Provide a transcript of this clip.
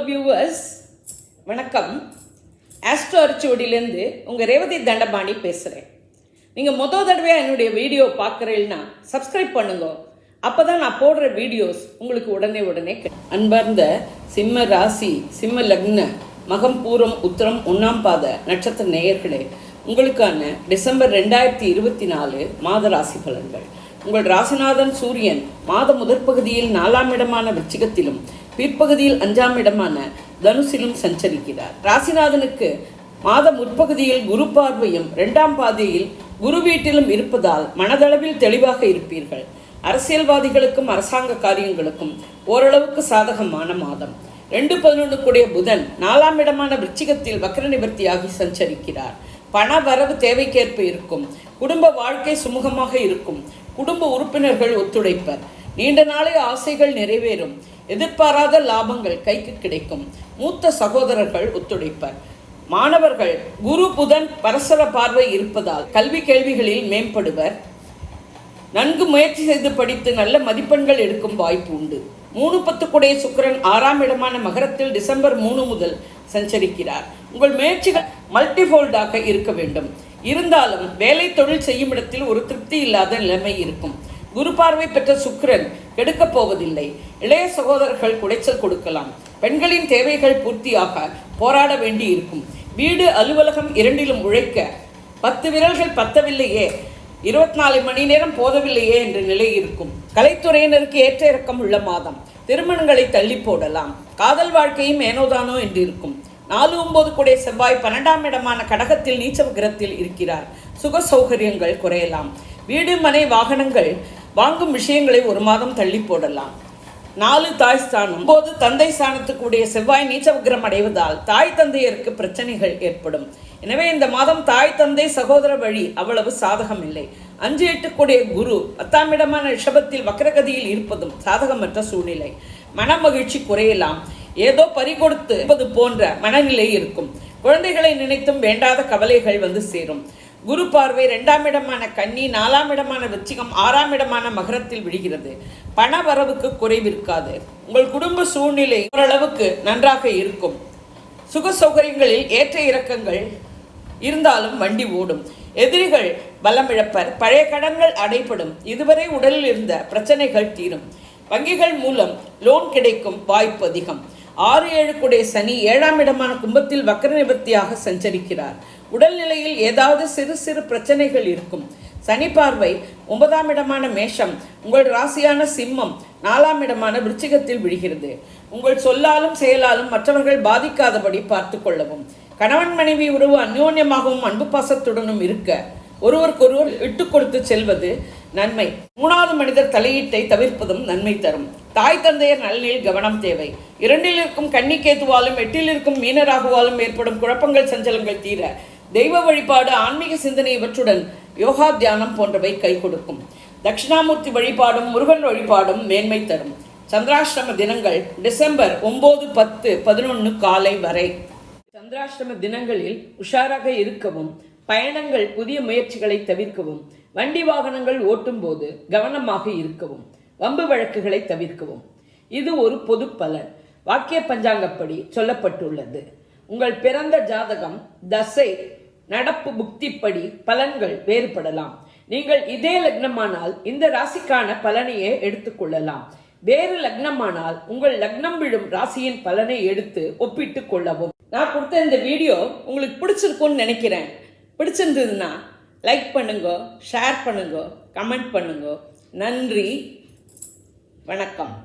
Viewers, வணக்கம். Astro அரிச்சுவடியிலேருந்து உங்கள் ரேவதி தண்டபாணி பேசுகிறேன். நீங்கள் தடவையாக என்னுடைய வீடியோ பார்க்குறீங்கன்னா சப்ஸ்கிரைப் பண்ணுங்க. அப்போ தான் நான் போடுற வீடியோஸ் உங்களுக்கு உடனே அன்பார்ந்த சிம்ம ராசி, சிம்ம லக்ன, மகம், பூரம், உத்திரம், 1ஆம் பாத நட்சத்திர நேயர்களே, உங்களுக்கான டிசம்பர் 2024 மாத ராசி பலன்கள். உங்கள் ராசிநாதன் சூரியன் மாத முதற்பகுதியில் 4ஆம் இடமான விருச்சிகத்திலும் பிற்பகுதியில் 5ஆம் இடமான தனுசிலும் சஞ்சரிக்கிறார். ராசிநாதனுக்கு மாத முற்பகுதியில் குரு பார்வையும் 2ஆம் பாதையில் குரு வீட்டிலும் இருப்பதால் மனதளவில் தெளிவாக இருப்பீர்கள். அரசியல்வாதிகளுக்கும் அரசாங்க காரியங்களுக்கும் ஓரளவுக்கு சாதகமான மாதம். 2-11 கூடிய புதன் 4ஆம் இடமான விருச்சிகத்தில் வக்ர நிவர்த்தியாகி சஞ்சரிக்கிறார். பண வரவு தேவைக்கேற்ப இருக்கும். குடும்ப வாழ்க்கை சுமூகமாக இருக்கும். குடும்ப உறுப்பினர்கள் ஒத்துழைப்பர். நீண்ட நாளை ஆசைகள் நிறைவேறும். எதிர்பாராத லாபங்கள் கைக்கு கிடைக்கும். மூத்த சகோதரர்கள் ஒத்துழைப்பர். மாணவர்கள் குரு புதன் பரஸ்பர பார்வை இருப்பதால் கல்வி கேள்விகளில் மேம்படுவர். நன்கு முயற்சி செய்து படித்து நல்ல மதிப்பெண்கள் எடுக்கும் வாய்ப்பு உண்டு. 3-10 கூடிய சுக்கிரன் 6ஆம் இடமான மகரத்தில் டிசம்பர் 3 முதல் சஞ்சரிக்கிறார். உங்கள் முயற்சிகள் மல்டிஃபோல்டாக இருக்க வேண்டும். இருந்தாலும் வேலை தொழில் செய்யும் இடத்தில் ஒரு திருப்தி இல்லாத நிலைமை இருக்கும். குரு பார்வை பெற்ற சுக்கிரன் கெடுக்கப் போவதில்லை. இளைய சகோதரர்கள் குடைச்சல் கொடுக்கலாம். பெண்களின் தேவைகள் பூர்த்தியாக போராட வேண்டி இருக்கும். வீடு அலுவலகம் இரண்டிலும் உழைக்க 10 விரல்கள் பத்தவில்லையே, 24 மணி நேரம் போதவில்லையே என்ற நிலை இருக்கும். கலைத்துறையினருக்கு ஏற்ற இறக்கம் உள்ள மாதம். திருமணங்களை தள்ளி போடலாம். காதல் வாழ்க்கையும் ஏனோதானோ என்று இருக்கும். 4-9 கூடிய செவ்வாய் 12ஆம் இடமான கடகத்தில் நீச்ச கிரகத்தில் இருக்கிறார். சுக சௌகரியங்கள் குறையலாம். வீடு, மனை, வாகனங்கள் வாங்கும் விஷயங்களை ஒரு மாதம் தள்ளி போடலாம். 4 தாய் ஸ்தானம். 9 தந்தை ஸ்தானத்துக்குடைய செவ்வாய் நீச்ச விக்கிரம் அடைவதால் தாய் தந்தையருக்கு பிரச்சனைகள் ஏற்படும். எனவே இந்த மாதம் தாய் தந்தை சகோதர வழி அவ்வளவு சாதகம் இல்லை. 5-8 கூடிய குரு 10ஆம் இடமான ரிஷபத்தில் வக்ரகதியில் இருப்பதும் சாதகமற்ற சூழ்நிலை. மன மகிழ்ச்சி குறையலாம். ஏதோ பறிகொடுத்து போன்ற மனநிலை இருக்கும். குழந்தைகளை நினைத்தும் வேண்டாத கவலைகள் வந்து சேரும். குரு பார்வை 2ஆம் இடமான கன்னி, 4ஆம் இடமான விருச்சிகம், 6ஆம் இடமான மகரத்தில் விடுகிறது. பண வரவுக்கு குறைவிருக்காது. உங்கள் குடும்ப சூழ்நிலை ஓரளவுக்கு நன்றாக இருக்கும். சுக சௌகரியங்களில் ஏற்ற இறக்கங்கள் இருந்தாலும் வண்டி ஓடும். எதிரிகள் பலம் இழப்பர். பழைய கடன்கள் அடைபடும். இதுவரை உடலில் இருந்த பிரச்சனைகள் தீரும். வங்கிகள் மூலம் லோன் கிடைக்கும் வாய்ப்பு அதிகம். 6-7 கூடிய சனி 7ஆம் இடமான கும்பத்தில் வக்ர நிவர்த்தியாக சஞ்சரிக்கிறார். உடல்நிலையில் ஏதாவது சிறு சிறு பிரச்சனைகள் இருக்கும். சனி பார்வை 9ஆம் இடமான மேஷம், உங்கள் ராசியான சிம்மம் 4ஆம் இடமான விருச்சிகத்தில் விழுகிறது. உங்கள் சொல்லாலும் செயலாலும் மற்றவர்கள் பாதிக்காதபடி பார்த்து கொள்ளவும். கணவன் மனைவி உறவு அந்யோன்யமாகவும் அன்பு பாசத்துடனும் இருக்க ஒருவருக்கொருவர் விட்டு கொடுத்து செல்வது நன்மை. 3வது மனிதர் தலையீட்டை தவிர்ப்பதும் நன்மை தரும். தாய் தந்தையர் நலனில் கவனம் தேவை. 2இல் இருக்கும் கன்னிக்கேதுவாலும் 8இல் இருக்கும் மீனராகுவாலும் ஏற்படும் குழப்பங்கள் சஞ்சலங்கள் தீர தெய்வ வழிபாடு, ஆன்மீக சிந்தனை இவற்றுடன் யோகா, தியானம் போன்றவை கை கொடுக்கும். தட்சிணாமூர்த்தி வழிபாடும் முருகன் வழிபாடும் மேன்மை தரும். சந்திராஷ்டம தினங்கள் டிசம்பர் 9, 10, 11 காலை வரை. சந்திராஷ்டம தினங்களில் உஷாராக இருக்கவும், பயணங்கள், புதிய முயற்சிகளை தவிர்க்கவும், வண்டி வாகனங்கள் ஓட்டும் போது கவனமாக இருக்கவும், வம்பு வழக்குகளை தவிர்க்கவும். இது ஒரு பொது பலன். வாக்கிய பஞ்சாங்கப்படி சொல்லப்பட்டுள்ளது. உங்கள் பிறந்த ஜாதகம், தசை, நடப்பு, புக்திப்படி பலன்கள் வேறுபடலாம். நீங்கள் இதே லக்னமானால் இந்த ராசிக்கான பலனையே எடுத்துக்கொள்ளலாம். வேறு லக்னமானால் உங்கள் லக்னம் விழும் ராசியின் பலனை எடுத்து ஒப்பிட்டு கொள்ளவும். நான் கொடுத்த இந்த வீடியோ உங்களுக்கு பிடிச்சிருக்கும்னு நினைக்கிறேன். பிடிச்சிருந்ததுன்னா லைக் பண்ணுங்க, ஷேர் பண்ணுங்க, கமெண்ட் பண்ணுங்க. நன்றி, வணக்கம்.